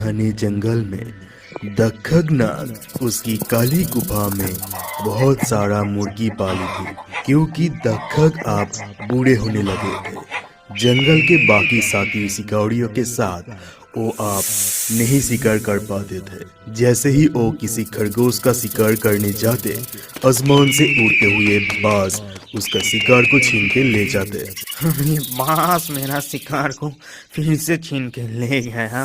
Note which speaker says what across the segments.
Speaker 1: घने जंगल में दक्खग नाग उसकी काली गुफा में बहुत सारा मुर्गी पाली थी, क्योंकि दक्खग आप बूढ़े होने लगे थे। जंगल के बाकी साथी शिकारियों के साथ वो आप नहीं शिकार कर पाते थे। जैसे ही वो किसी खरगोश का शिकार करने जाते, आसमान से उड़ते हुए बाज उसका शिकार को छीन के ले जाते।
Speaker 2: ये बांस मेरा शिकार को फिर से छीन के ले गया।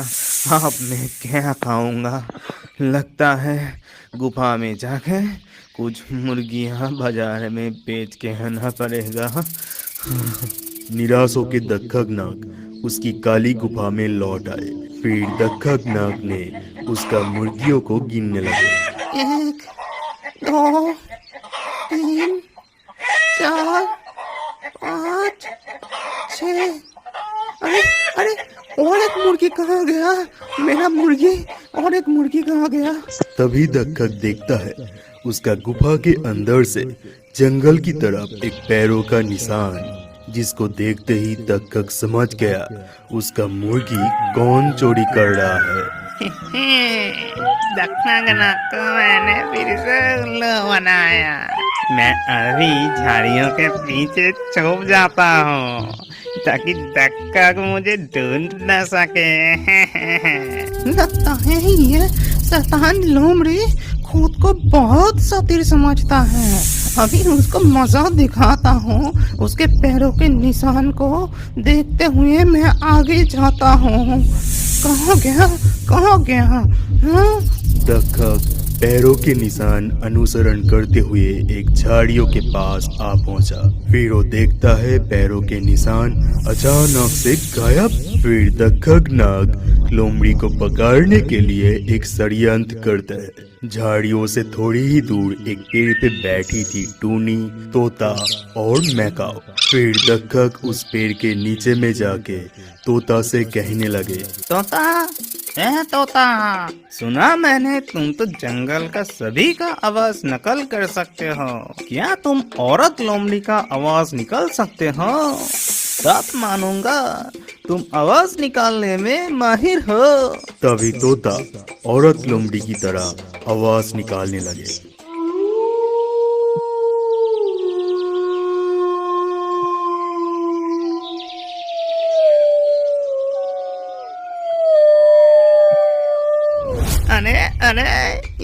Speaker 2: अब मैं क्या खाऊंगा? लगता है गुफा में जाके कुछ मुर्गियां बाजार में बेच के आना पड़ेगा।
Speaker 1: निराश होकर दक्खग नाग उसकी काली गुफा में लौट आए। फिर दक्खग नाग ने उसका मुर्गियों को गिनने लगे।
Speaker 2: 1 2 3 4 5 6। अरे अरे, और एक मुर्गी कहाँ गया? मेरा मुर्गी, और एक मुर्गी कहाँ गया?
Speaker 1: तभी दक्खग देखता है उसका गुफा के अंदर से जंगल की तरफ एक पैरों का निशान, जिसको देखते ही दक्खग समझ गया उसका मुर्गी कौन चोरी कर रहा है।
Speaker 2: दक्खग नाग को मैंने फिर से उल्लू बनाया। मैं अभी झाड़ियों के पीछे छुप जाता हूँ ताकि दक्खग मुझे ढूंढ न सके। लगता है ये शैतान लोमड़ी खुद को बहुत शातिर समझता है। अभी उसको मजा दिखाता हूँ। उसके पैरों के निशान को देखते हुए मैं आगे जाता हूँ। कहाँ गया? कहाँ गया? हाँ?
Speaker 1: दक्खग पैरों के निशान अनुसरण करते हुए एक झाड़ियों के पास आ पहुंचा। फिर वो देखता है पैरों के निशान अचानक से गायब। फिर दक्खग नाग लोमड़ी को पकड़ने के लिए एक षड्यंत्र करता है। झाड़ियों से थोड़ी ही दूर एक पेड़ पे बैठी थी टूनी, तोता और मैकाओ। फिर दक्खग उस पेड़ के नीचे में जाके तोता से कहने लगे,
Speaker 2: तोता, ए तोता, सुना मैंने तुम तो जंगल का सभी का आवाज नकल कर सकते हो। क्या तुम औरत लोमड़ी का आवाज निकाल सकते हो? तब मानूंगा तुम आवाज निकालने में माहिर हो।
Speaker 1: तभी तोता औरत लोमड़ी की तरह आवाज निकालने लगे।
Speaker 2: अरे अरे,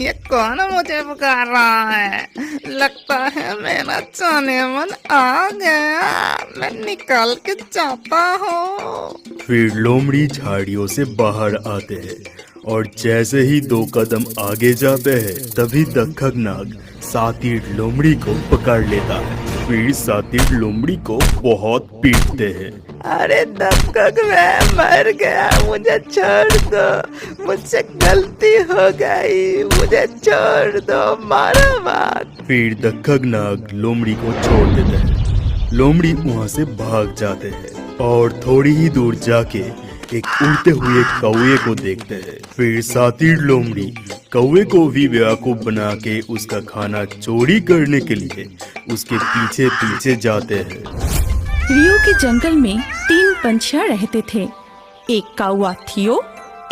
Speaker 2: ये कौन मुझे पुकार रहा है? लगता है मेरा जाने मन आ गया। मैं निकल के जाता हूँ।
Speaker 1: फिर लोमड़ी झाड़ियों से बाहर आते हैं और जैसे ही 2 कदम आगे जाते हैं, तभी दक्खग नाग सातिर लोमड़ी को पकड़ लेता है। फिर सातिर लोमड़ी को बहुत पीटते हैं।
Speaker 2: अरे दक्खग, मैं मर गया, मुझे छोड़ दो, मुझसे गलती हो गई, मुझे छोड़ दो, मारो मत।
Speaker 1: फिर दक्खग नाग लोमड़ी को छोड़ देते हैं। लोमड़ी वहाँ से भाग जाते हैं और थोड़ी ही दूर जाके एक उड़ते हुए कौवे को देखते हैं। फिर सातिर लोमड़ी कौवे को भी बेवकूफ बना के उसका खाना चोरी करने के लिए उसके पीछे पीछे जाते हैं।
Speaker 3: रियो के जंगल में 3 पंछियां रहते थे। एक कौवा थियो,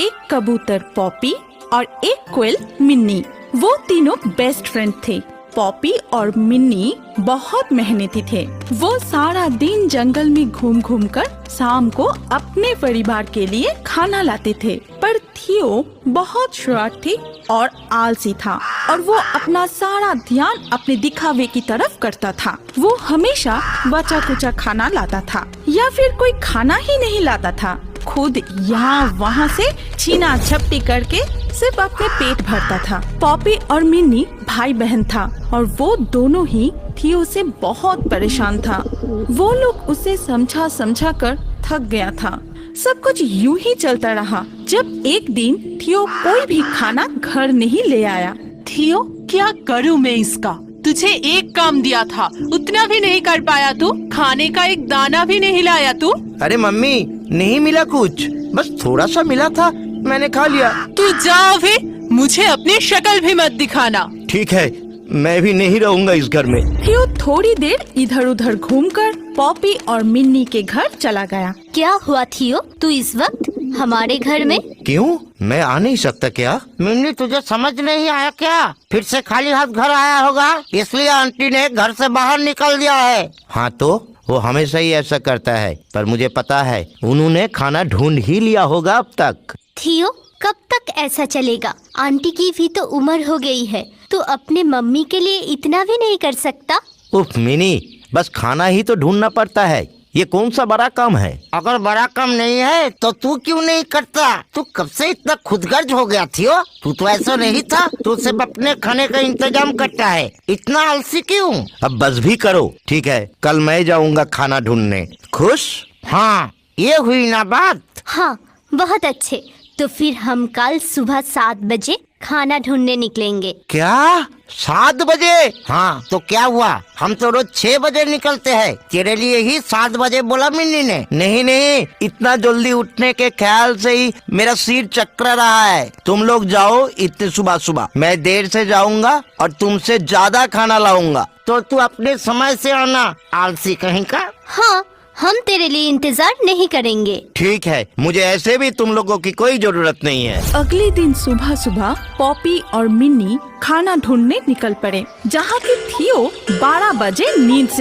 Speaker 3: एक कबूतर पॉपी और एक कोयल मिन्नी। वो तीनों बेस्ट फ्रेंड थे। पॉपी और मिन्नी बहुत मेहनती थे। वो सारा दिन जंगल में घूम घूम कर शाम को अपने परिवार के लिए खाना लाते थे। पर थियो बहुत शरारती और आलसी था और वो अपना सारा ध्यान अपने दिखावे की तरफ करता था। वो हमेशा बचा कुचा खाना लाता था या फिर कोई खाना ही नहीं लाता था। खुद यहाँ वहाँ से छीना झपटी करके सिर्फ अपने पेट भरता था। पॉपी और मिन्नी भाई बहन था और वो दोनों ही थियो से बहुत परेशान था। वो लोग उसे समझा समझा कर थक गया था। सब कुछ यूं ही चलता रहा जब एक दिन थियो कोई भी खाना घर नहीं ले आया।
Speaker 4: थियो, क्या करूं मैं इसका? तुझे एक काम दिया था, उतना भी नहीं कर पाया तू। खाने का एक दाना भी नहीं लाया तू।
Speaker 5: अरे मम्मी, नहीं मिला कुछ, बस थोड़ा सा मिला था, मैंने खा लिया।
Speaker 4: तू जाओ भी, मुझे अपनी शक्ल भी मत दिखाना।
Speaker 5: ठीक है, मैं भी नहीं रहूंगा इस घर में।
Speaker 3: थियो थोड़ी देर इधर उधर घूमकर पॉपी और मिन्नी के घर चला गया।
Speaker 6: क्या हुआ थियो? तू इस वक्त हमारे घर में।
Speaker 5: क्यों, मैं आ नहीं सकता क्या? मिन्नी, तुझे समझ नहीं आया क्या? फिर से खाली हाथ घर आया होगा, इसलिए आंटी ने घर से बाहर निकल दिया है। हाँ तो वो हमेशा ही ऐसा करता है, पर मुझे पता है उन्होंने खाना ढूंढ ही लिया होगा अब तक।
Speaker 6: थियो, कब तक ऐसा चलेगा? आंटी की भी तो उम्र हो गई है, तो अपने मम्मी के लिए इतना भी नहीं कर सकता?
Speaker 5: उफ मिनी, बस खाना ही तो ढूंढना पड़ता है, ये कौन सा बड़ा काम है? अगर बड़ा काम नहीं है तो तू क्यों नहीं करता? तू कब से इतना खुदगर्ज हो गया थियो? तू तो ऐसा नहीं था, तू सिर्फ अपने खाने का इंतजाम करता है, इतना आलसी क्यों? अब बस भी करो, ठीक है, कल मैं जाऊंगा खाना ढूंढने। खुश? हाँ, ये हुई ना बात।
Speaker 6: हाँ, बहुत अच्छे। तो फिर हम कल सुबह 7 बजे खाना ढूंढने निकलेंगे।
Speaker 5: क्या, 7 बजे? हाँ तो क्या हुआ, हम तो रोज 6 बजे निकलते हैं, तेरे लिए ही 7 बजे बोला मिन्नी ने। नहीं नहीं, इतना जल्दी उठने के ख्याल से ही मेरा सिर चक्कर रहा है। तुम लोग जाओ इतने सुबह सुबह, मैं देर से जाऊंगा और तुमसे ज्यादा खाना लाऊंगा। तो तू अपने समय से आना, आलसी कहीं का।
Speaker 6: हाँ, हम तेरे लिए इंतजार नहीं करेंगे।
Speaker 5: ठीक है, मुझे ऐसे भी तुम लोगों की कोई जरूरत नहीं है।
Speaker 3: अगले दिन सुबह सुबह पॉपी और मिन्नी खाना ढूंढने निकल पड़े, जहाँ की थियो 12 बजे नींद से